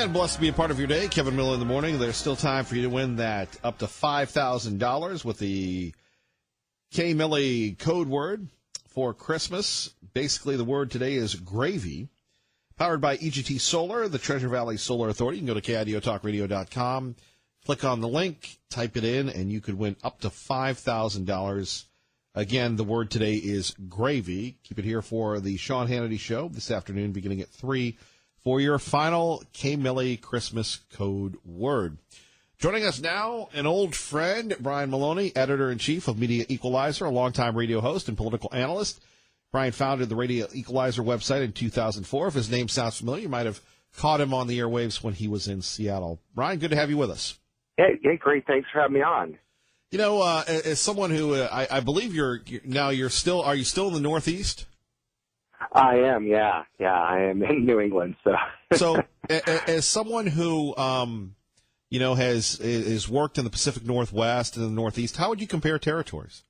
And blessed to be a part of your day. Kevin Miller in the morning. There's still time for you to win that up to $5,000 with the K. Millie code word for Christmas. Basically, the word today is gravy. Powered by EGT Solar, the Treasure Valley Solar Authority. You can go to KIDOTalkRadio.com, click on the link, type it in, and you could win up to $5,000. Again, the word today is gravy. Keep it here for the Sean Hannity Show this afternoon, beginning at 3, for your final K. Millie Christmas code word. Joining us now, an old friend, Brian Maloney, editor-in-chief of Media Equalizer, a longtime radio host and political analyst. Brian founded the Radio Equalizer website in 2004. If his name sounds familiar, you might have caught him on the airwaves when he was in Seattle. Brian, good to have you with us. Hey, great. Thanks for having me on. You know, as someone who I believe are you still in the Northeast? I am, yeah. I am in New England. So as someone who, has worked in the Pacific Northwest and the Northeast, how would you compare territories?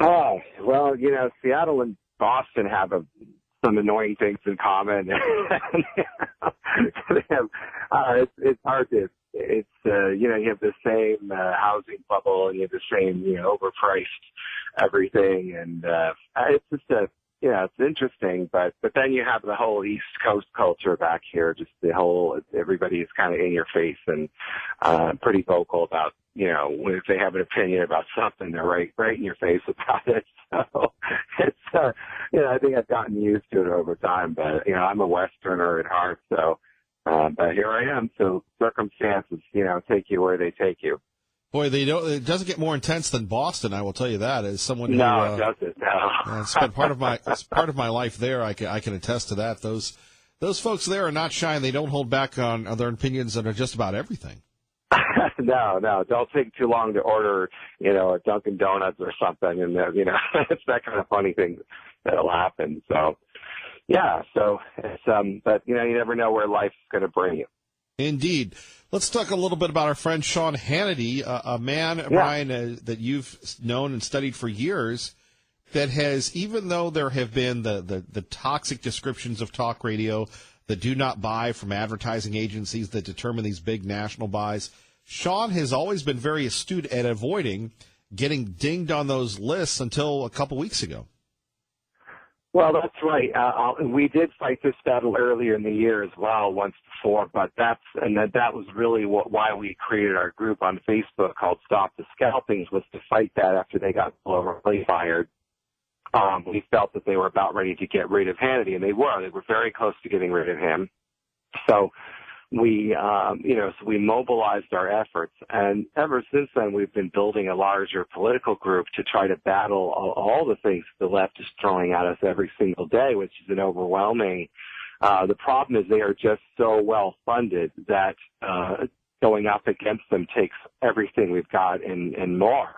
Oh, well, Seattle and Boston have some annoying things in common. It's hard to, you have the same housing bubble and you have the same, overpriced everything. And it's just it's interesting. But then you have the whole East Coast culture back here, just everybody is kind of in your face and pretty vocal about, if they have an opinion about something, they're right in your face about it. So it's, I think I've gotten used to it over time, but, I'm a Westerner at heart. So, but here I am. So circumstances, take you where they take you. Boy, it doesn't get more intense than Boston, I will tell you that. As someone who, no, it doesn't. No. Spent part of my life there, I can attest to that. Those folks there are not shy, and they don't hold back on their opinions on just about everything. No, don't take too long to order, a Dunkin' Donuts or something, and it's that kind of funny thing that'll happen. So, yeah, it's but you never know where life's going to bring you. Indeed. Let's talk a little bit about our friend Sean Hannity, a man, Brian, that you've known and studied for years, that has, even though there have been the toxic descriptions of talk radio, the do not buy from advertising agencies that determine these big national buys, Sean has always been very astute at avoiding getting dinged on those lists until a couple weeks ago. Well, that's right. We did fight this battle earlier in the year as well, once before, but that was really why we created our group on Facebook called Stop the Scalpings, was to fight that after they got really fired. We felt that they were about ready to get rid of Hannity, and they were. They were very close to getting rid of him. So we mobilized our efforts, and ever since then we've been building a larger political group to try to battle all the things the left is throwing at us every single day, which is an overwhelming. The problem is they are just so well funded that going up against them takes everything we've got and more.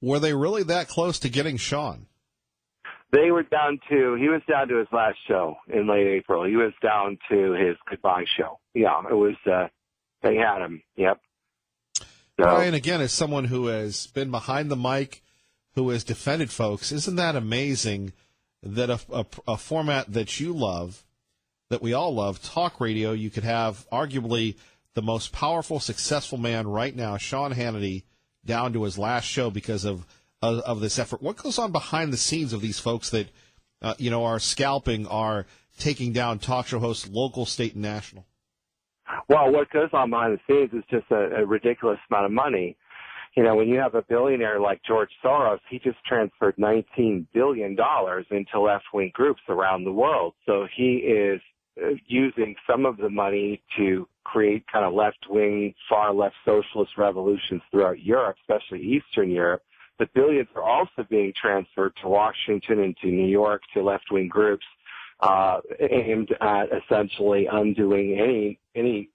Were they really that close to getting Sean? He was down to his last show in late April. He was down to his goodbye show. Yeah, it was, they had him. Yep. So, Brian, again, as someone who has been behind the mic, who has defended folks, isn't that amazing that a format that you love, that we all love, talk radio, you could have arguably the most powerful, successful man right now, Sean Hannity, down to his last show because of this effort. What goes on behind the scenes of these folks that, are scalping, are taking down talk show hosts, local, state, and national? Well, what goes on behind the scenes is just a ridiculous amount of money. When you have a billionaire like George Soros, he just transferred $19 billion into left-wing groups around the world. So he is using some of the money to create kind of left-wing, far-left socialist revolutions throughout Europe, especially Eastern Europe. The billions are also being transferred to Washington and to New York to left-wing groups aimed at essentially undoing any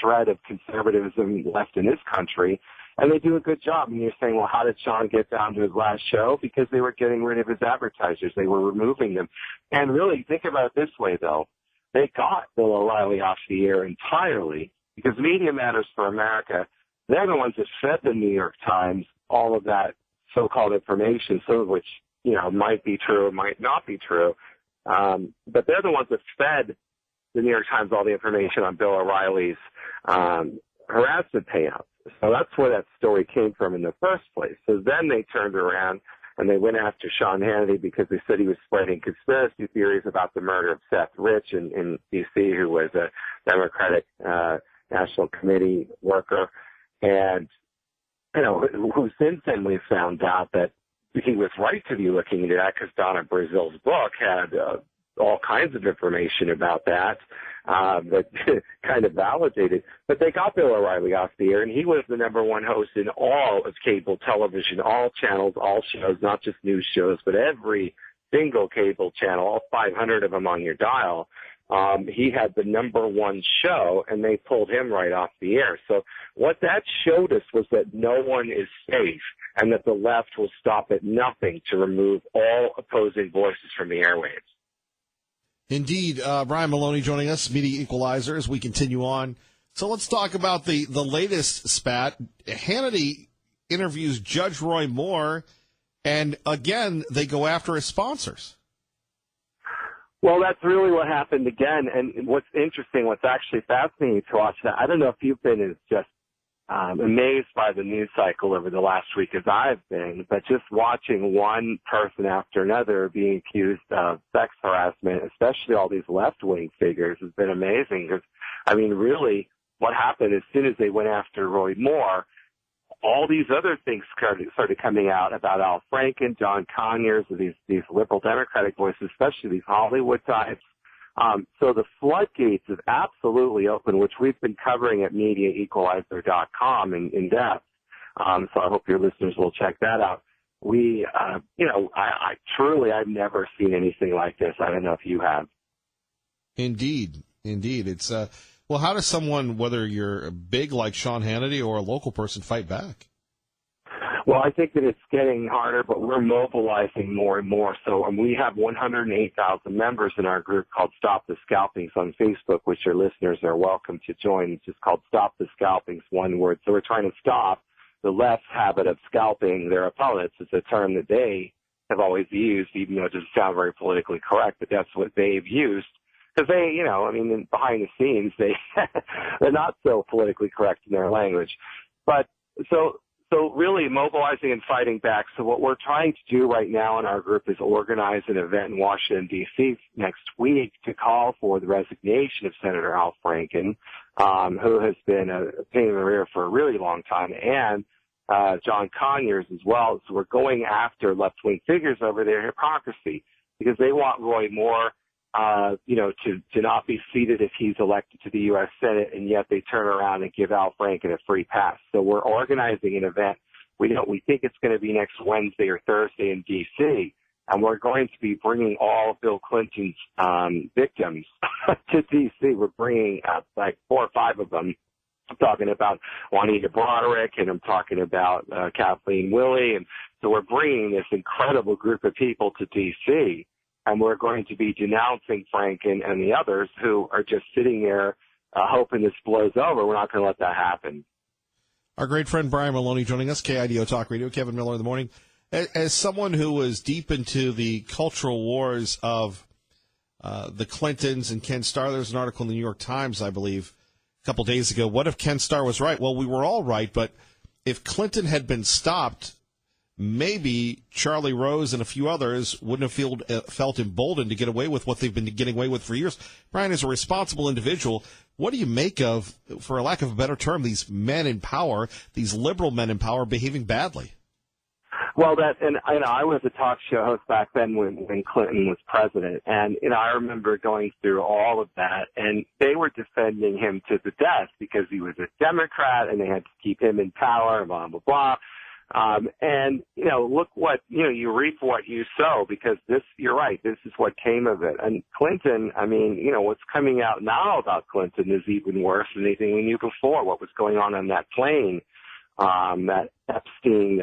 shred of conservatism left in this country. And they do a good job. And you're saying, well, how did Sean get down to his last show? Because they were getting rid of his advertisers. They were removing them. And really, think about it this way, though. They got Bill O'Reilly off the air entirely because Media Matters for America, they're the ones that fed the New York Times all of that so-called information, some of which, might be true or might not be true. But they're the ones that fed the New York Times all the information on Bill O'Reilly's harassment payouts. So that's where that story came from in the first place. So then they turned around and they went after Sean Hannity because they said he was spreading conspiracy theories about the murder of Seth Rich in D.C., who was a Democratic National Committee worker. And, who since then we found out that he was right to be looking into that because Donna Brazil's book had all kinds of information about that that kind of validated. But they got Bill O'Reilly off the air, and he was the number one host in all of cable television, all channels, all shows, not just news shows, but every single cable channel, all 500 of them on your dial. He had the number one show, and they pulled him right off the air. So what that showed us was that no one is safe and that the left will stop at nothing to remove all opposing voices from the airwaves. Indeed. Brian Maloney joining us, Media Equalizer, as we continue on. So let's talk about the latest spat. Hannity interviews Judge Roy Moore, and again, they go after his sponsors. Well, that's really what happened again. And what's interesting, what's actually fascinating to watch that, I don't know if you've been as just amazed by the news cycle over the last week as I've been, but just watching one person after another being accused of sex harassment, especially all these left-wing figures, has been amazing. Because, really, what happened as soon as they went after Roy Moore, all these other things started coming out about Al Franken, John Conyers, these liberal Democratic voices, especially these Hollywood types. So the floodgates have absolutely opened, which we've been covering at MediaEqualizer.com in depth. So I hope your listeners will check that out. I've never seen anything like this. I don't know if you have. Indeed. It's, well, how does someone, whether you're big like Sean Hannity or a local person, fight back? Well, I think that it's getting harder, but we're mobilizing more and more. So we have 108,000 members in our group called Stop the Scalpings on Facebook, which your listeners are welcome to join. It's just called Stop the Scalpings, one word. So we're trying to stop the left's habit of scalping their opponents. It's a term that they have always used, even though it doesn't sound very politically correct, but that's what they've used. Because they, behind the scenes, they're not so politically correct in their language. But so really mobilizing and fighting back. So what we're trying to do right now in our group is organize an event in Washington, D.C. next week to call for the resignation of Senator Al Franken, who has been a pain in the rear for a really long time, and John Conyers as well. So we're going after left-wing figures over their hypocrisy because they want Roy Moore to not be seated if he's elected to the U.S. Senate, and yet they turn around and give Al Franken a free pass. So we're organizing an event. We think it's going to be next Wednesday or Thursday in D.C., and we're going to be bringing all of Bill Clinton's victims to D.C. We're bringing like 4 or 5 of them. I'm talking about Juanita Broderick, and I'm talking about Kathleen Willey, and so we're bringing this incredible group of people to D.C., and we're going to be denouncing Franken and the others who are just sitting there hoping this blows over. We're not going to let that happen. Our great friend Brian Maloney joining us, KIDO Talk Radio, Kevin Miller in the morning. As someone who was deep into the cultural wars of the Clintons and Ken Starr, there's an article in the New York Times, I believe, a couple days ago. What if Ken Starr was right? Well, we were all right, but if Clinton had been stopped, maybe Charlie Rose and a few others wouldn't have felt emboldened to get away with what they've been getting away with for years. Brian, as a responsible individual, what do you make of, for a lack of a better term, these men in power, these liberal men in power behaving badly? Well, I was a talk show host back then when Clinton was president, and I remember going through all of that, and they were defending him to the death because he was a Democrat, and they had to keep him in power, blah blah blah. Look what, you reap what you sow, because you're right, this is what came of it. And Clinton, what's coming out now about Clinton is even worse than anything we knew before. What was going on that plane, that Epstein,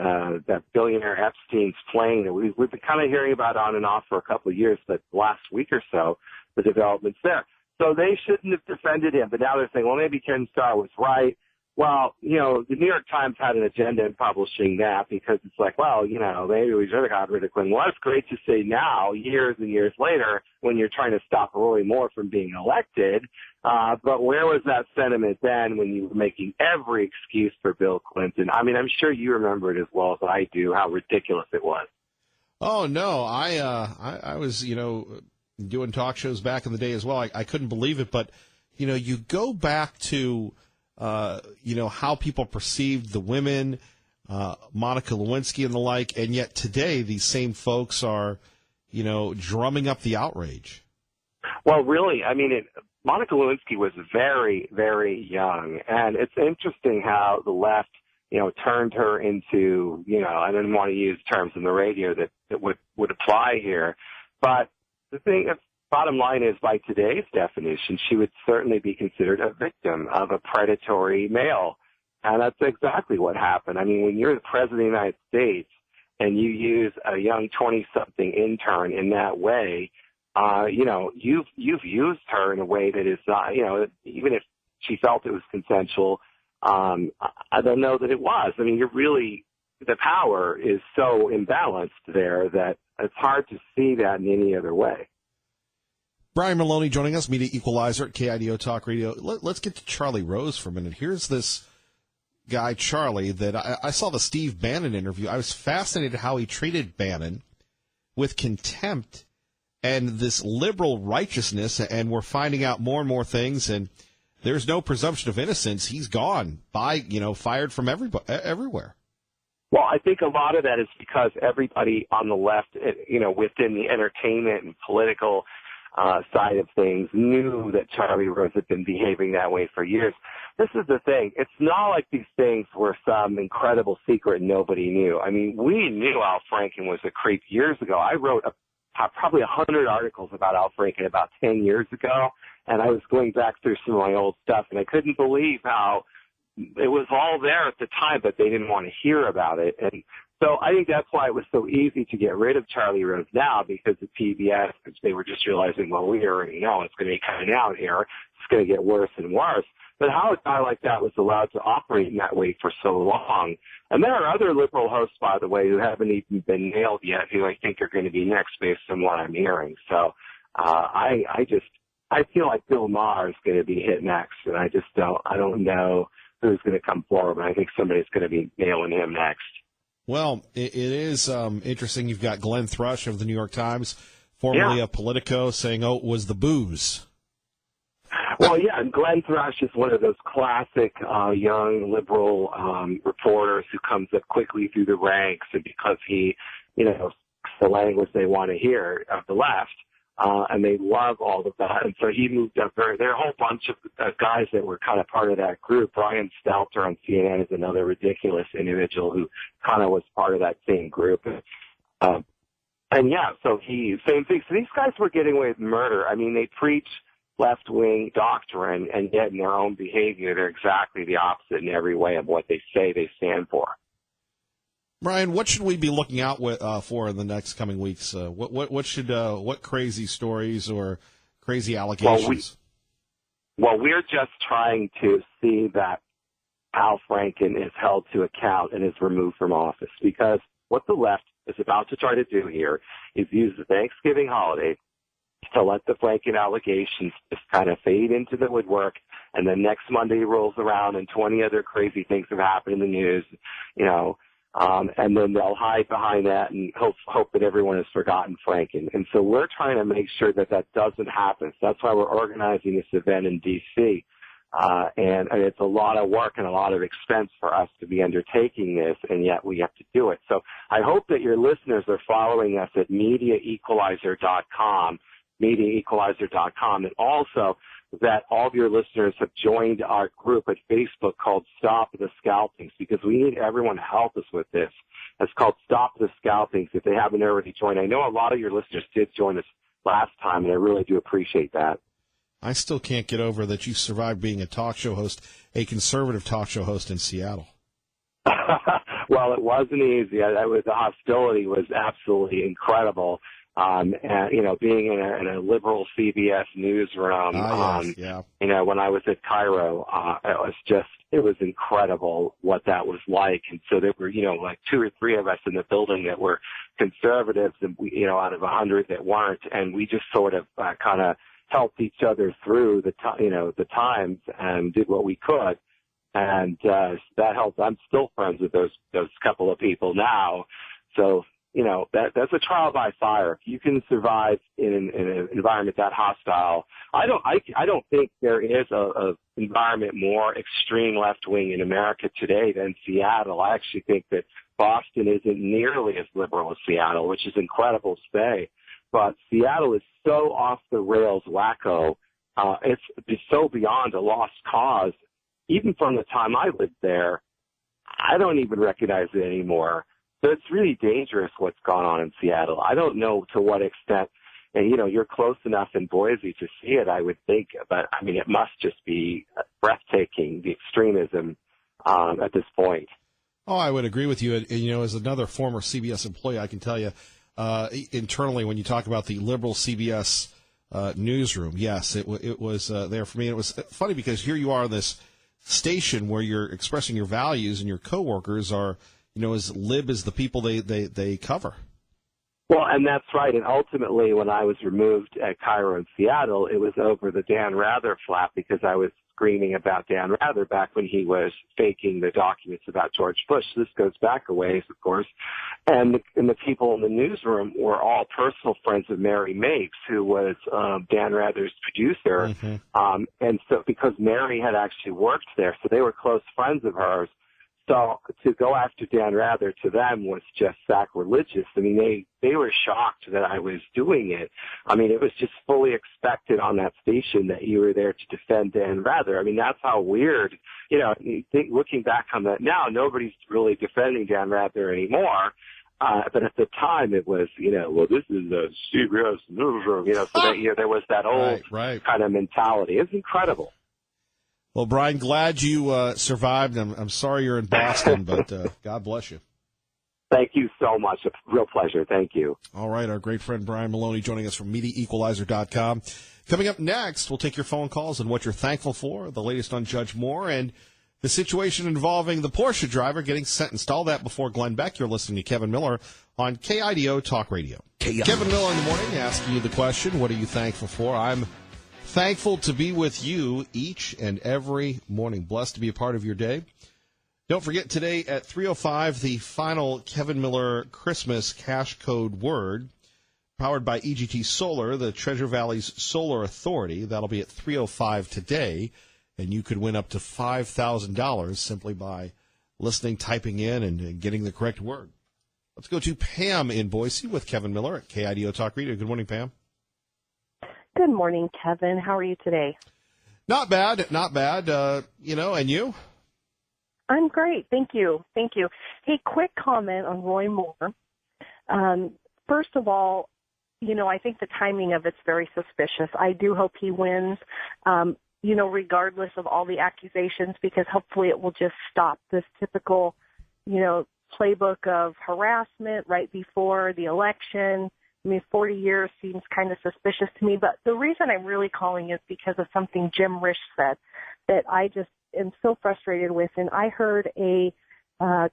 that billionaire Epstein's plane that we've been kind of hearing about on and off for a couple of years, but last week or so, the developments there. So they shouldn't have defended him, but now they're saying, well, maybe Ken Starr was right. Well, the New York Times had an agenda in publishing that because it's like, well, maybe we should have got rid of Clinton. Well, it's great to say now, years and years later, when you're trying to stop Roy Moore from being elected. But where was that sentiment then when you were making every excuse for Bill Clinton? I mean, I'm sure you remember it as well as I do, how ridiculous it was. Oh, no, I was, doing talk shows back in the day as well. I couldn't believe it, but, you go back to, how people perceived the women, Monica Lewinsky and the like, and yet today these same folks are, drumming up the outrage. Well, really, I mean, Monica Lewinsky was very, very young, and it's interesting how the left, turned her into, I didn't want to use terms in the radio that would apply here, but the thing, bottom line is, by today's definition, she would certainly be considered a victim of a predatory male. And that's exactly what happened. I mean, when you're the president of the United States and you use a young 20-something intern in that way, you've used her in a way that is not, even if she felt it was consensual, I don't know that it was. I mean, the power is so imbalanced there that it's hard to see that in any other way. Brian Maloney joining us, Media Equalizer at KIDO Talk Radio. Let's get to Charlie Rose for a minute. Here's this guy, Charlie, that I saw the Steve Bannon interview. I was fascinated how he treated Bannon with contempt and this liberal righteousness, and we're finding out more and more things, and there's no presumption of innocence. He's gone, fired from everywhere. Well, I think a lot of that is because everybody on the left, within the entertainment and political side of things, knew that Charlie Rose had been behaving that way for years. This is the thing. It's not like these things were some incredible secret nobody knew. I mean, we knew Al Franken was a creep years ago. I wrote probably 100 articles about Al Franken about 10 years ago, and I was going back through some of my old stuff, and I couldn't believe how it was all there at the time, but they didn't want to hear about it. And so I think that's why it was so easy to get rid of Charlie Rose now, because of PBS, because they were just realizing, well, we already know it's going to be coming out here. It's going to get worse and worse. But how a guy like that was allowed to operate in that way for so long. And there are other liberal hosts, by the way, who haven't even been nailed yet, who I think are going to be next based on what I'm hearing. So I feel like Bill Maher is going to be hit next, and I don't know who's going to come forward, but I think somebody's going to be nailing him next. Well, it is interesting. You've got Glenn Thrush of the New York Times, formerly of Politico, saying, it was the booze. Well, yeah, and Glenn Thrush is one of those classic young liberal reporters who comes up quickly through the ranks, and because he, speaks the language they want to hear of the left, and they love all of that. And so he moved up there. There are a whole bunch of guys that were kind of part of that group. Brian Stelter on CNN is another ridiculous individual who kind of was part of that same group. And yeah, so same thing. So these guys were getting away with murder. I mean, they preach left-wing doctrine, and yet in their own behavior, they're exactly the opposite in every way of what they say they stand for. Brian, what should we be looking out for in the next coming weeks? What crazy stories or crazy allegations? Well, we're just trying to see that Al Franken is held to account and is removed from office, because what the left is about to try to do here is use the Thanksgiving holiday to let the Franken allegations just kind of fade into the woodwork, and then next Monday rolls around and 20 other crazy things have happened in the news, and then they'll hide behind that and hope that everyone has forgotten Franken. And so we're trying to make sure that doesn't happen. So that's why we're organizing this event in D.C., and it's a lot of work and a lot of expense for us to be undertaking this, and yet we have to do it. So I hope that your listeners are following us at MediaEqualizer.com, and also that all of your listeners have joined our group at Facebook called Stop the Scalpings, because we need everyone to help us with this. It's called Stop the Scalpings if they haven't already joined. I know a lot of your listeners did join us last time, and I really do appreciate that. I still can't get over that you survived being a talk show host, a conservative talk show host in Seattle. Well, it wasn't easy. The hostility was absolutely incredible. And, being in a liberal CBS newsroom, when I was at Cairo, it was incredible what that was like. And so there were, like 2 or 3 of us in the building that were conservatives and out of 100 that weren't. And we just sort of kind of helped each other through the times and did what we could. And, that helped. I'm still friends with those couple of people now. So, that's a trial by fire. If you can survive in an environment that hostile, I don't think there is a environment more extreme left wing in America today than Seattle. I actually think that Boston isn't nearly as liberal as Seattle, which is incredible to say. But Seattle is so off the rails wacko. It's so beyond a lost cause. Even from the time I lived there, I don't even recognize it anymore. So it's really dangerous what's gone on in Seattle. I don't know to what extent, and you're close enough in Boise to see it, I would think, but I mean, it must just be breathtaking, the extremism at this point. Oh, I would agree with you. As another former CBS employee, I can tell you, internally, when you talk about the liberal CBS newsroom, yes, it was there for me. It was funny because here you are in this station where you're expressing your values and your coworkers are, as lib as the people they cover. Well, and that's right. And ultimately, when I was removed at Cairo and Seattle, it was over the Dan Rather flap because I was screaming about Dan Rather back when he was faking the documents about George Bush. This goes back a ways, of course. And the people in the newsroom were all personal friends of Mary Mapes, who was Dan Rather's producer. Mm-hmm. And so because Mary had actually worked there, so they were close friends of hers. So to go after Dan Rather to them was just sacrilegious. I mean, they were shocked that I was doing it. I mean, it was just fully expected on that station that you were there to defend Dan Rather. I mean, that's how weird, looking back on that now, nobody's really defending Dan Rather anymore. But at the time it was, this is a CBS newsroom, so that, there was that old kind of mentality. It's incredible. Well, Brian, glad you survived. I'm sorry you're in Boston, but God bless you. Thank you so much. A real pleasure. Thank you. All right, our great friend Brian Maloney joining us from MediaEqualizer.com. Coming up next, we'll take your phone calls and what you're thankful for, the latest on Judge Moore, and the situation involving the Porsche driver getting sentenced. All that before Glenn Beck. You're listening to Kevin Miller on KIDO Talk Radio. Kevin Miller in the morning asking you the question, what are you thankful for? I'm thankful to be with you each and every morning. Blessed to be a part of your day. Don't forget today at 3:05, the final Kevin Miller Christmas cash code word, powered by EGT Solar, the Treasure Valley's solar authority. That'll be at 3:05 today, and you could win up to $5,000 simply by listening, typing in, and getting the correct word. Let's go to Pam in Boise with Kevin Miller at KIDO Talk Radio. Good morning, Pam. Good morning, Kevin. How are you today? Not bad, not bad. And you? I'm great. Thank you. Hey, quick comment on Roy Moore. First of all, I think the timing of it's very suspicious. I do hope he wins, regardless of all the accusations, because hopefully it will just stop this typical, playbook of harassment right before the election. 40 years seems kind of suspicious to me, but the reason I'm really calling is because of something Jim Risch said that I just am so frustrated with. And I heard a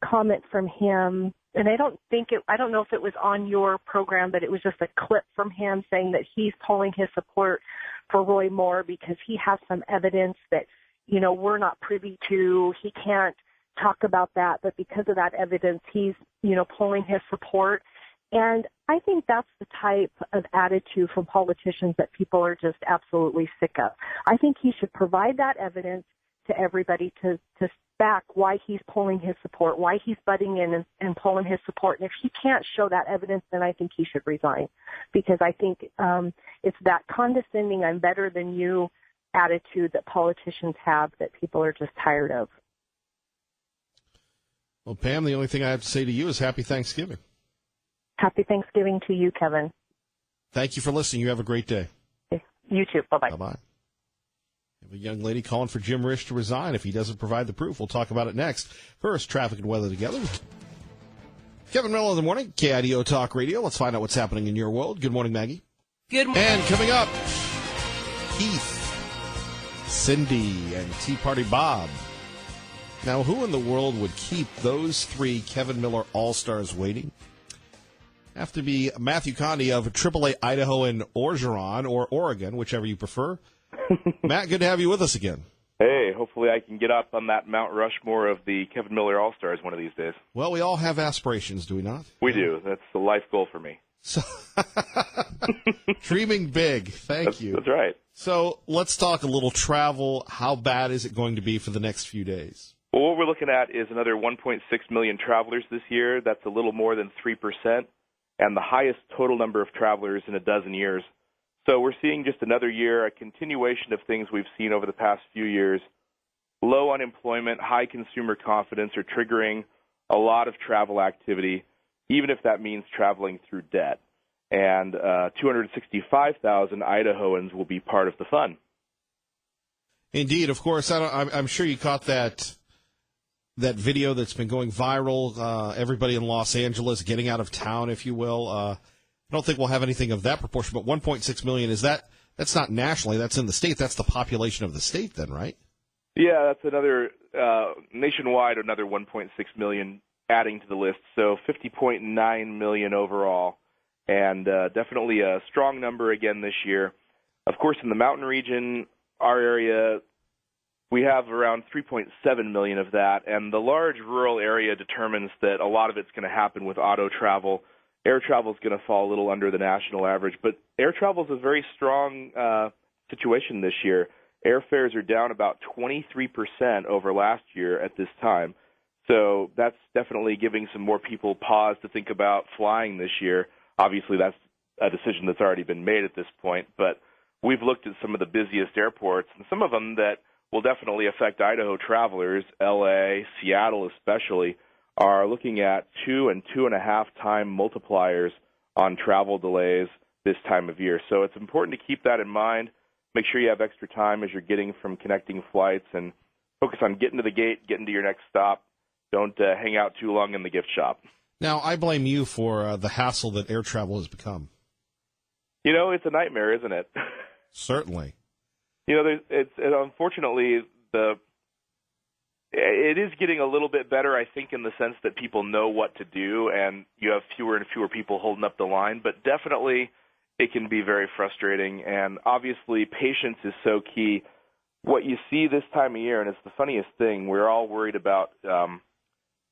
comment from him, and I don't know if it was on your program, but it was just a clip from him saying that he's pulling his support for Roy Moore because he has some evidence that, we're not privy to. He can't talk about that, but because of that evidence, he's, pulling his support. And I think that's the type of attitude from politicians that people are just absolutely sick of. I think he should provide that evidence to everybody to back why he's pulling his support, why he's butting in and pulling his support. And if he can't show that evidence, then I think he should resign, because I think it's that condescending, I'm better than you attitude that politicians have that people are just tired of. Well, Pam, the only thing I have to say to you is happy Thanksgiving. Happy Thanksgiving to you, Kevin. Thank you for listening. You have a great day. You too. Bye-bye. Bye-bye. We have a young lady calling for Jim Risch to resign if he doesn't provide the proof. We'll talk about it next. First, traffic and weather together. Kevin Miller in the morning, KIDO Talk Radio. Let's find out what's happening in your world. Good morning, Maggie. Good morning. And coming up, Keith, Cindy, and Tea Party Bob. Now, who in the world would keep those three Kevin Miller All-Stars waiting? Have to be Matthew Conde of AAA Idaho and Orgeron, or Oregon, whichever you prefer. Matt, good to have you with us again. Hey, hopefully I can get up on that Mount Rushmore of the Kevin Miller All-Stars one of these days. Well, we all have aspirations, do we not? We do. That's the life goal for me. So, dreaming big. Thank you. That's right. So let's talk a little travel. How bad is it going to be for the next few days? Well, what we're looking at is another 1.6 million travelers this year. That's a little more than 3%, and the highest total number of travelers in a dozen years. So we're seeing just another year, a continuation of things we've seen over the past few years. Low unemployment, high consumer confidence are triggering a lot of travel activity, even if that means traveling through debt. And 265,000 Idahoans will be part of the fun. Indeed, of course. I'm sure you caught that video that's been going viral. Everybody in Los Angeles getting out of town, if you will. I don't think we'll have anything of that proportion, but 1.6 million, that's not nationally, that's in the state. That's the population of the state then, right? Yeah, that's another, nationwide, another 1.6 million adding to the list. So 50.9 million overall, and definitely a strong number again this year. Of course, in the mountain region, our area, we have around 3.7 million of that, and the large rural area determines that a lot of it's going to happen with auto travel. Air travel is going to fall a little under the national average, but air travel is a very strong situation this year. Airfares are down about 23% over last year at this time. So that's definitely giving some more people pause to think about flying this year. Obviously, that's a decision that's already been made at this point, but we've looked at some of the busiest airports, and some of them that will definitely affect Idaho travelers, L.A., Seattle especially, are looking at 2 and 2.5 time multipliers on travel delays this time of year. So it's important to keep that in mind. Make sure you have extra time as you're getting from connecting flights, and focus on getting to the gate, getting to your next stop. Don't hang out too long in the gift shop. Now, I blame you for the hassle that air travel has become. You know, it's a nightmare, isn't it? Certainly. You know, unfortunately, it is getting a little bit better, I think, in the sense that people know what to do, and you have fewer and fewer people holding up the line. But definitely, it can be very frustrating, and obviously, patience is so key. What you see this time of year, and it's the funniest thing, we're all worried about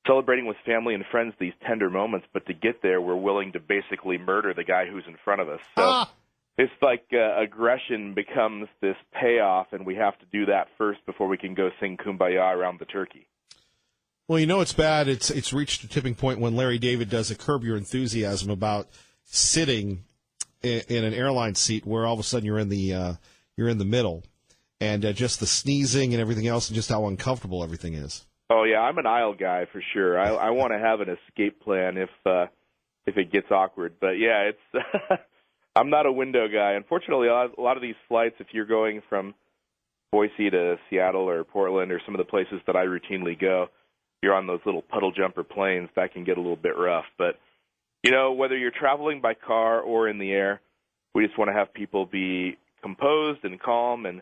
celebrating with family and friends these tender moments, but to get there, we're willing to basically murder the guy who's in front of us. So it's like aggression becomes this payoff, and we have to do that first before we can go sing Kumbaya around the turkey. Well, you know it's bad. It's reached a tipping point when Larry David does a Curb Your Enthusiasm about sitting in an airline seat where all of a sudden you're in the middle, and just the sneezing and everything else, and just how uncomfortable everything is. Oh yeah, I'm an aisle guy for sure. I want to have an escape plan if it gets awkward. But yeah, it's. I'm not a window guy. Unfortunately, a lot of these flights, if you're going from Boise to Seattle or Portland or some of the places that I routinely go, you're on those little puddle jumper planes. That can get a little bit rough. But, you know, whether you're traveling by car or in the air, we just want to have people be composed and calm and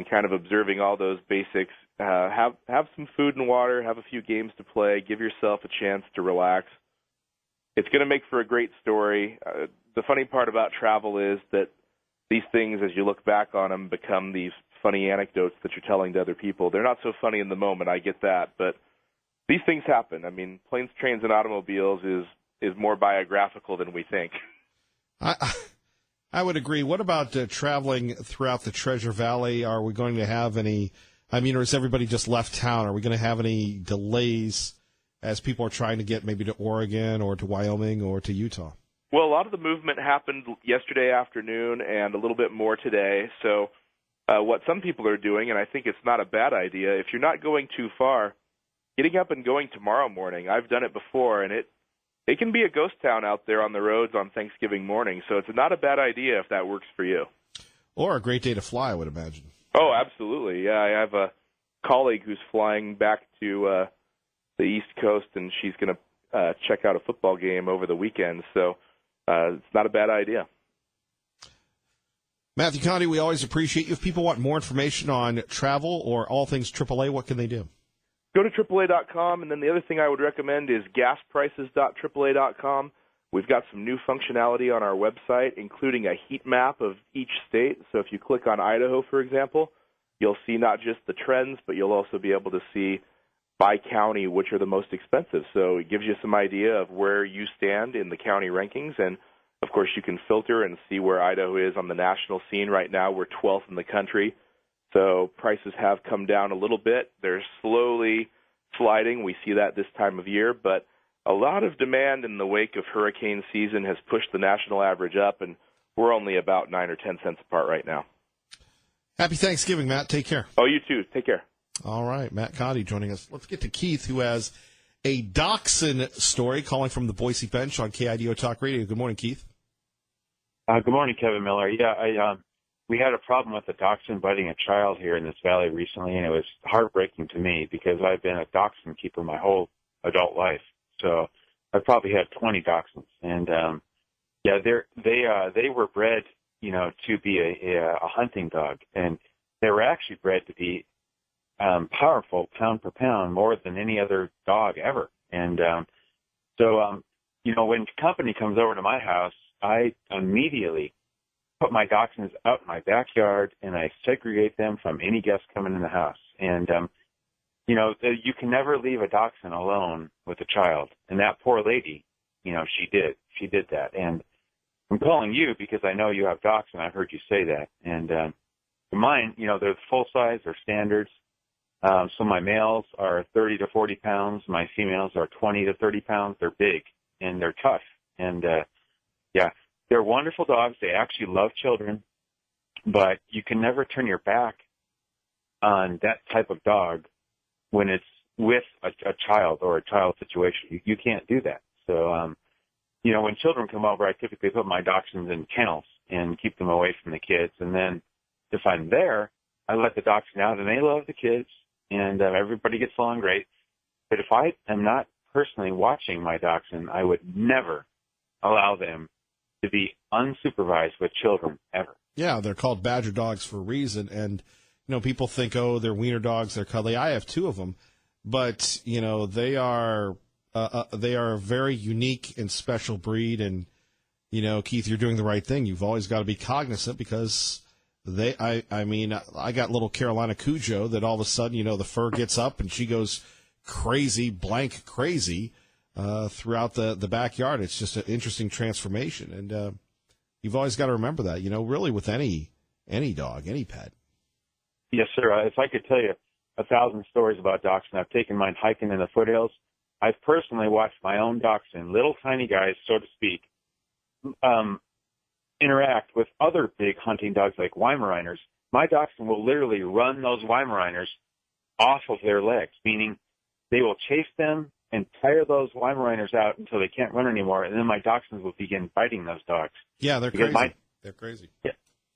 kind of observing all those basics. Have some food and water, have a few games to play, give yourself a chance to relax. It's going to make for a great story. The funny part about travel is that these things, as you look back on them, become these funny anecdotes that you're telling to other people. They're not so funny in the moment, I get that, but these things happen. I mean, planes, trains, and automobiles is more biographical than we think. I would agree. What about traveling throughout the Treasure Valley? Are we going to have any, or has everybody just left town? Are we going to have any delays as people are trying to get maybe to Oregon or to Wyoming or to Utah? Well, a lot of the movement happened yesterday afternoon and a little bit more today. So what some people are doing, and I think it's not a bad idea, if you're not going too far, getting up and going tomorrow morning. I've done it before, and it can be a ghost town out there on the roads on Thanksgiving morning. So it's not a bad idea if that works for you. Or a great day to fly, I would imagine. Oh, absolutely. Yeah, I have a colleague who's flying back to the East Coast, and she's going to check out a football game over the weekend. So it's not a bad idea. Matthew Conti, we always appreciate you. If people want more information on travel or all things AAA, what can they do? Go to AAA.com, and then the other thing I would recommend is gasprices.AAA.com. We've got some new functionality on our website, including a heat map of each state. So if you click on Idaho, for example, you'll see not just the trends, but you'll also be able to see by county which are the most expensive. So it gives you some idea of where you stand in the county rankings. And, of course, you can filter and see where Idaho is on the national scene. Right now we're 12th in the country. So prices have come down a little bit. They're slowly sliding. We see that this time of year. But a lot of demand in the wake of hurricane season has pushed the national average up, and we're only about 9 or 10 cents apart right now. Happy Thanksgiving, Matt. Take care. Oh, you too. Take care. All right, Matt Conti joining us. Let's get to Keith, who has a dachshund story, calling from the Boise Bench on KIDO Talk Radio. Good morning, Keith. Good morning, Kevin Miller. Yeah, we had a problem with a dachshund biting a child here in this valley recently, and it was heartbreaking to me because I've been a dachshund keeper my whole adult life. So I probably had 20 dachshunds, and they were bred, to be a hunting dog, and they were actually bred to be powerful pound per pound more than any other dog ever. And when company comes over to my house, I immediately put my dachshunds out in my backyard, and I segregate them from any guests coming in the house. And you can never leave a dachshund alone with a child. And that poor lady, she did that. And I'm calling you because I know you have dachshund. I've heard you say that. And mine, they're full size, they're standards. So my males are 30 to 40 pounds. My females are 20 to 30 pounds. They're big and they're tough. And they're wonderful dogs. They actually love children, but you can never turn your back on that type of dog when it's with a child or a child situation. You can't do that. So, when children come over, I typically put my dachshunds in kennels and keep them away from the kids. And then if I'm there, I let the dachshund out, and they love the kids, and everybody gets along great. But if I am not personally watching my dachshund, I would never allow them to be unsupervised with children ever. Yeah, they're called badger dogs for a reason. And, people think, they're wiener dogs, they're cuddly. I have 2 of them. But, they are a very unique and special breed. And, Keith, you're doing the right thing. You've always got to be cognizant because I got little Carolina Cujo that all of a sudden, the fur gets up and she goes crazy throughout the backyard. It's just an interesting transformation. And you've always got to remember that, really with any dog, any pet. Yes, sir. If I could tell you 1,000 stories about dachshund, I've taken mine hiking in the foothills. I've personally watched my own dachshund, little tiny guys, so to speak, interact with other big hunting dogs like Weimaraners. My dachshund will literally run those Weimaraners off of their legs, meaning they will chase them and tire those Weimaraners out until they can't run anymore, and then my dachshunds will begin biting those dogs. Yeah, they're crazy. They're crazy. Yeah,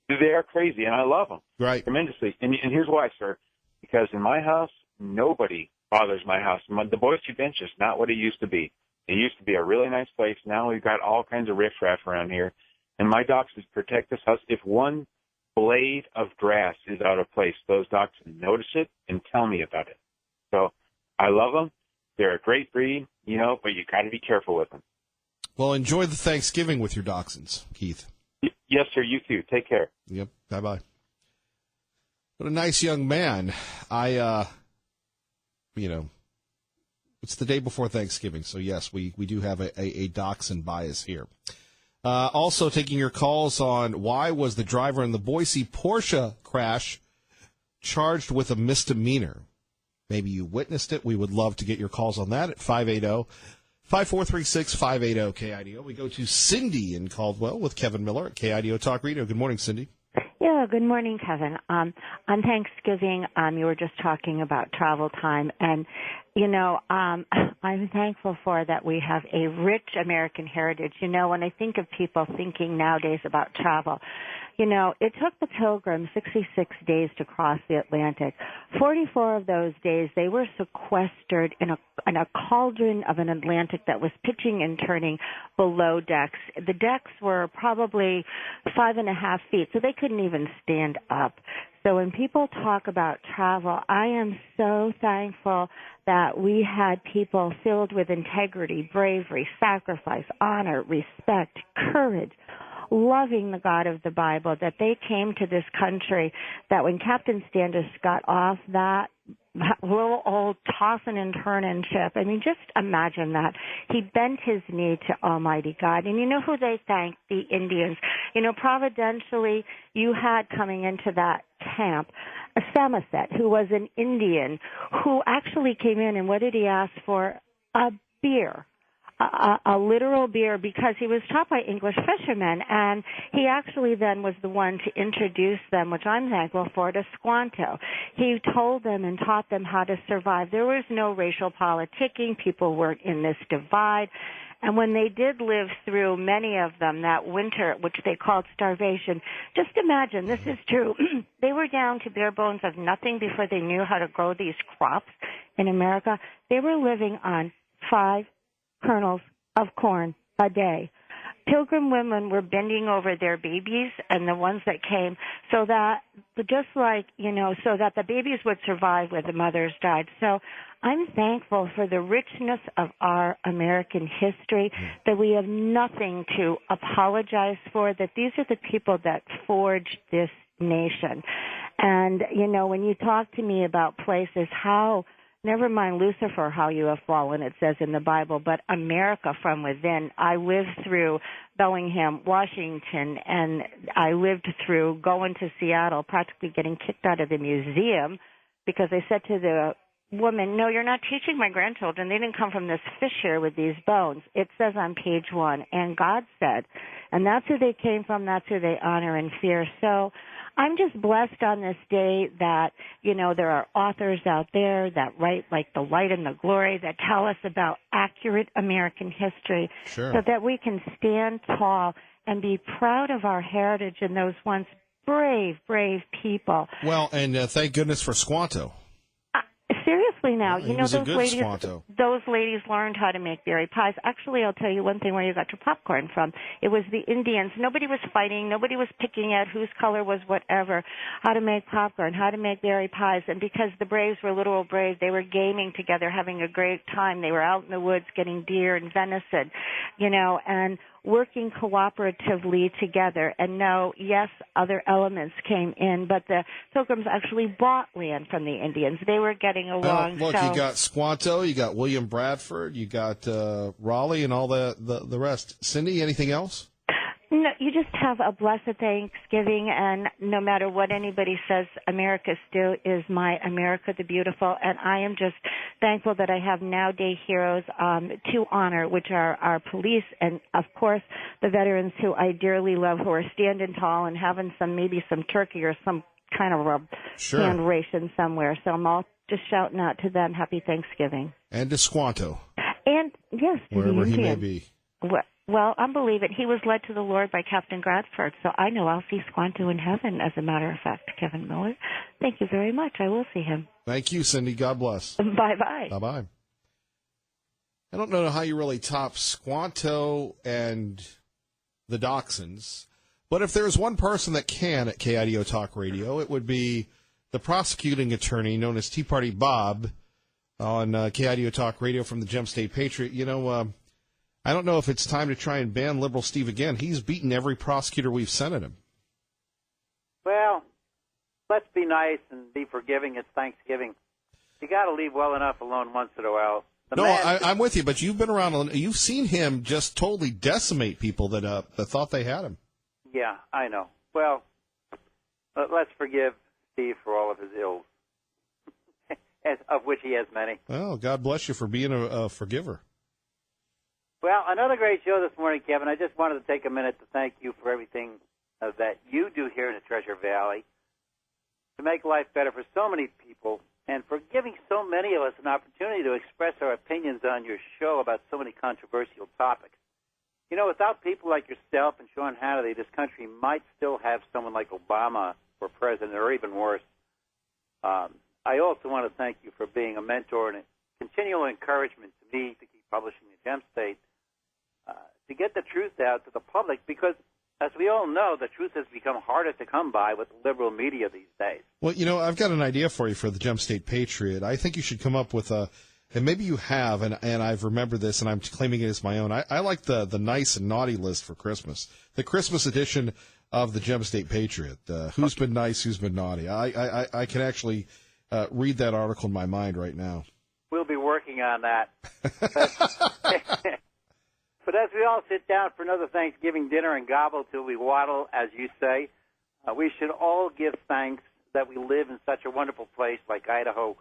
they are crazy, and I love them. Right. Tremendously. And here's why, sir. Because in my house, nobody bothers my house. The Boise Bench is not what it used to be. It used to be a really nice place. Now we've got all kinds of riffraff around here. And my dachshunds protect this house. If one blade of grass is out of place, those dachshunds notice it and tell me about it. So I love them. They're a great breed, but you got to be careful with them. Well, enjoy the Thanksgiving with your dachshunds, Keith. Yes, sir. You too. Take care. Yep. Bye-bye. What a nice young man. It's the day before Thanksgiving, so yes, we do have a dachshund bias here. Also taking your calls on why was the driver in the Boise Porsche crash charged with a misdemeanor? Maybe you witnessed it. We would love to get your calls on that at 580-5436-580-KIDO. We go to Cindy in Caldwell with Kevin Miller at KIDO Talk Radio. Good morning, Cindy. Yeah, good morning, Kevin. On Thanksgiving, you were just talking about travel time, and, I'm thankful for that we have a rich American heritage. When I think of people thinking nowadays about travel, You know, it took the Pilgrims 66 days to cross the Atlantic. 44 of those days, they were sequestered in a cauldron of an Atlantic that was pitching and turning below decks. The decks were probably 5.5 feet, so they couldn't even stand up. So when people talk about travel, I am so thankful that we had people filled with integrity, bravery, sacrifice, honor, respect, courage, loving the God of the Bible, that they came to this country, that when Captain Standish got off that little old tossing and turning ship, I mean, just imagine that. He bent his knee to Almighty God. And you know who they thanked? The Indians. You know, providentially, you had coming into that camp a Samoset, who was an Indian, who actually came in, and what did he ask for? A beer. A literal beer, because he was taught by English fishermen, and he actually then was the one to introduce them, which I'm thankful for, to Squanto. He told them and taught them how to survive. There was no racial politicking. People weren't in this divide. And when they did live through, many of them, that winter, which they called starvation, just imagine, this is true, they were down to bare bones of nothing before they knew how to grow these crops in America. They were living on 5 kernels of corn a day. Pilgrim women were bending over their babies and the ones that came, so that, just like, you know, so that the babies would survive when the mothers died. So I'm thankful for the richness of our American history, that we have nothing to apologize for, that these are the people that forged this nation. And, you know, when you talk to me about places, how never mind Lucifer, how you have fallen, it says in the Bible, but America from within. I lived through Bellingham, Washington, and I lived through going to Seattle, practically getting kicked out of the museum because they said to the woman, no, you're not teaching my grandchildren. They didn't come from this fissure with these bones. It says on page 1, and God said, and that's who they came from, that's who they honor and fear. So I'm just blessed on this day that, you know, there are authors out there that write like The Light and the Glory, that tell us about accurate American history, Sure, so that we can stand tall and be proud of our heritage and those once brave, brave people. Well, and thank goodness for Squanto. Seriously now, Well, you know, those ladies learned how to make berry pies. Actually, I'll tell you one thing where you got your popcorn from. It was the Indians. Nobody was fighting. Nobody was picking out whose color was whatever, how to make popcorn, how to make berry pies. And because the braves were literal braves, they were gaming together, having a great time. They were out in the woods getting deer and venison, you know, and working cooperatively together. And no, yes, other elements came in, but the Pilgrims actually bought land from the Indians. They were getting along. Look, you got Squanto, you got William Bradford, you got Raleigh, and all the rest. Cindy, anything else? No, you just have a blessed Thanksgiving, and no matter what anybody says, America still is my America the Beautiful, and I am just thankful that I have nowadays heroes to honor, which are our police and, of course, the veterans who I dearly love, who are standing tall and having maybe some turkey or some kind of a canned ration somewhere. So I'm all just shouting out to them, Happy Thanksgiving. And to Squanto. And, yes, to wherever the he may Indians. be. Well, I believe it. He was led to the Lord by Captain Bradford, so I know I'll see Squanto in heaven, as a matter of fact, Kevin Miller. Thank you very much. I will see him. Thank you, Cindy. God bless. Bye-bye. Bye-bye. I don't know how you really top Squanto and the Dachshunds, but if there's one person that can at KIDO Talk Radio, it would be the prosecuting attorney known as Tea Party Bob on KIDO Talk Radio from the Gem State Patriot. You know, I don't know if it's time to try and ban Liberal Steve again. He's beaten every prosecutor we've sent at him. Well, let's be nice and be forgiving. It's Thanksgiving. You got to leave well enough alone once in a while. I'm with you, but you've been around. You've seen him just totally decimate people that thought they had him. Yeah, I know. Well, let's forgive Steve for all of his ills, of which he has many. Well, God bless you for being a forgiver. Well, another great show this morning, Kevin. I just wanted to take a minute to thank you for everything that you do here in the Treasure Valley to make life better for so many people and for giving so many of us an opportunity to express our opinions on your show about so many controversial topics. without people like yourself and Sean Hannity, this country might still have someone like Obama for president, or even worse. I also want to thank you for being a mentor and a continual encouragement to me to keep publishing the Gem State, to get the truth out to the public, because as we all know, the truth has become harder to come by with the liberal media these days. Well, I've got an idea for you for the Gem State Patriot. I think you should come up with and maybe you have, and I've remembered this, and I'm claiming it as my own. I like the nice and naughty list for Christmas, the Christmas edition of the Gem State Patriot. Who's been nice, who's been naughty. I can actually read that article in my mind right now. We'll be working on that. But as we all sit down for another Thanksgiving dinner and gobble till we waddle, as you say, we should all give thanks that we live in such a wonderful place like Idaho,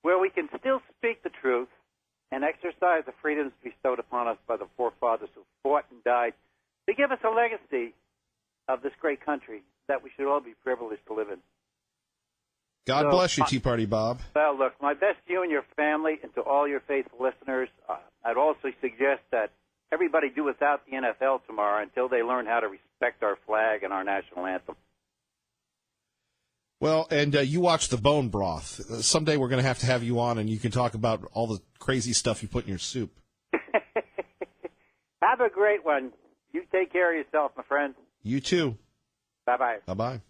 where we can still speak the truth and exercise the freedoms bestowed upon us by the forefathers who fought and died to give us a legacy of this great country that we should all be privileged to live in. God bless you, Tea Party Bob. Well, look, my best to you and your family, and to all your faithful listeners. I'd also suggest that everybody do without the NFL tomorrow until they learn how to respect our flag and our national anthem. Well, and you watch the Bone Broth. Someday we're going to have you on, and you can talk about all the crazy stuff you put in your soup. Have a great one. You take care of yourself, my friend. You too. Bye-bye. Bye-bye.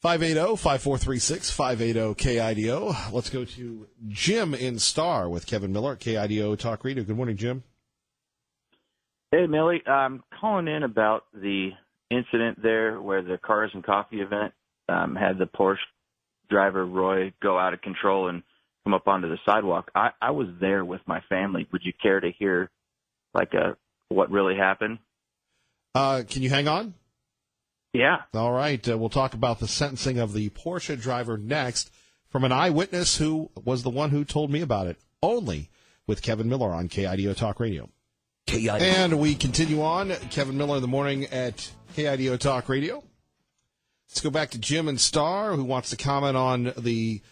580-5436, 580-KIDO. Let's go to Jim in Star with Kevin Miller at KIDO Talk Radio. Good morning, Jim. Hey, Millie. I'm calling in about the incident there where the Cars and Coffee event had the Porsche driver, Roy, go out of control and come up onto the sidewalk. I was there with my family. Would you care to hear, what really happened? Can you hang on? Yeah. All right. We'll talk about the sentencing of the Porsche driver next from an eyewitness who was the one who told me about it, only with Kevin Miller on KIDO Talk Radio. KIDO. And we continue on. Kevin Miller in the morning at KIDO Talk Radio. Let's go back to Jim and Star, who wants to comment on the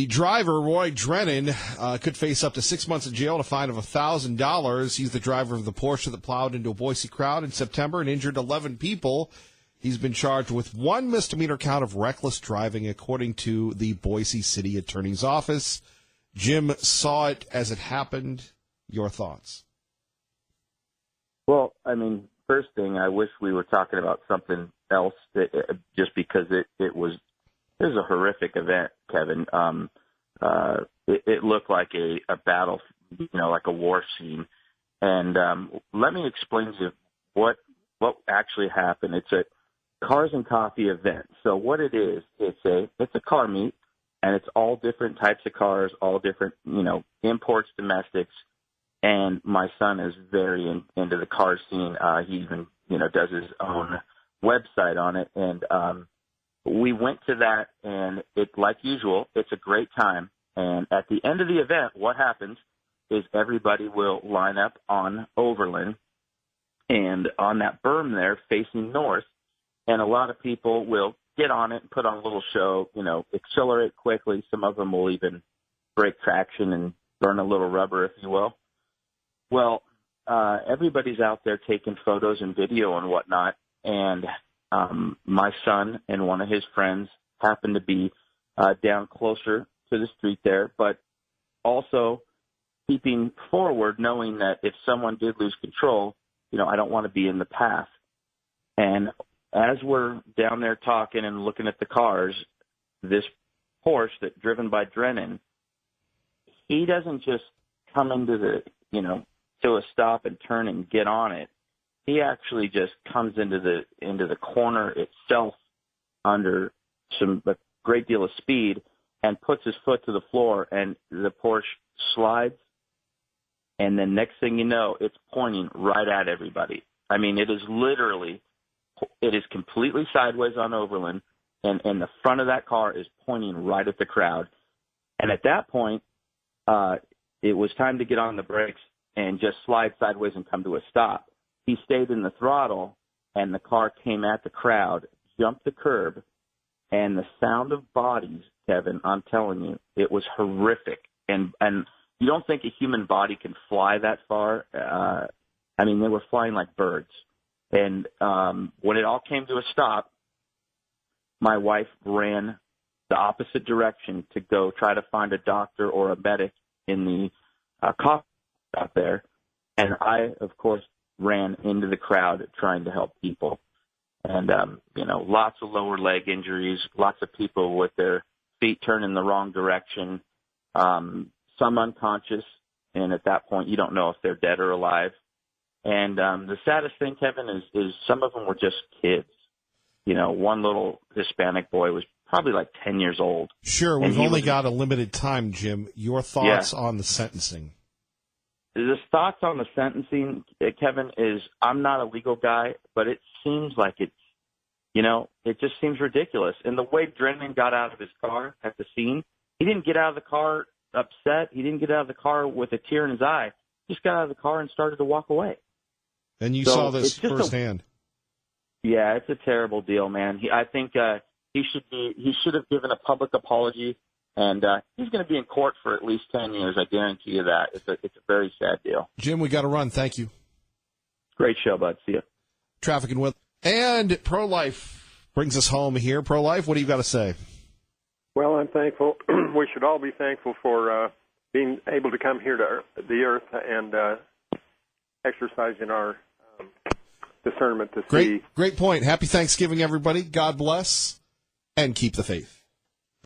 driver, Roy Drennan, could face up to 6 months in jail and a fine of $1,000. He's the driver of the Porsche that plowed into a Boise crowd in September and injured 11 people. He's been charged with one misdemeanor count of reckless driving, according to the Boise City Attorney's Office. Jim saw it as it happened. Your thoughts? Well, first thing, I wish we were talking about something else, just because it was a horrific event, Kevin. It looked like a battle, like a war scene. And let me explain to you what actually happened. It's a Cars and Coffee event. So what it is, it's a car meet, and it's all different types of cars, all different, imports, domestics. And my son is very into the car scene. He even, does his own website on it. And we went to that, and it, like usual, it's a great time. And at the end of the event, what happens is everybody will line up on Overland and on that berm there facing north, and a lot of people will get on it and put on a little show, accelerate quickly. Some of them will even break traction and burn a little rubber, if you will. Well, everybody's out there taking photos and video and whatnot, and my son and one of his friends happened to be down closer to the street there, but also keeping forward, knowing that if someone did lose control, I don't want to be in the path. And as we're down there talking and looking at the cars, this Porsche that driven by Drennan, he doesn't just come into the, to a stop and turn and get on it. He actually just comes into the corner itself under a great deal of speed and puts his foot to the floor, and the Porsche slides. And then next thing you know, it's pointing right at everybody. It is completely sideways on Overland, and the front of that car is pointing right at the crowd. And at that point, it was time to get on the brakes and just slide sideways and come to a stop. He stayed in the throttle, and the car came at the crowd, jumped the curb, and the sound of bodies, Kevin, I'm telling you, it was horrific. And you don't think a human body can fly that far. I mean, they were flying like birds. And when it all came to a stop, my wife ran the opposite direction to go try to find a doctor or a medic in the coffee out there. And I, of course, ran into the crowd trying to help people. And, lots of lower leg injuries, lots of people with their feet turned in the wrong direction, some unconscious. And at that point, you don't know if they're dead or alive. And the saddest thing, Kevin, is some of them were just kids. One little Hispanic boy was probably like 10 years old. Sure, we've only got a limited time, Jim. Your thoughts on the sentencing? The thoughts on the sentencing, Kevin, is I'm not a legal guy, but it seems like it just seems ridiculous. And the way Drennan got out of his car at the scene, he didn't get out of the car upset. He didn't get out of the car with a tear in his eye. He just got out of the car and started to walk away. And you saw this firsthand. Yeah, it's a terrible deal, man. I think he should have given a public apology, and he's going to be in court for at least 10 years. I guarantee you that. It's a very sad deal. Jim, we got to run. Thank you. Great show, bud. See you. Traffic and Weather. And Pro-Life brings us home here. Pro-Life, what do you got to say? Well, I'm thankful. We should all be thankful for being able to come here to the earth and exercising our discernment to see. Great point. Happy Thanksgiving, everybody. God bless, and keep the faith.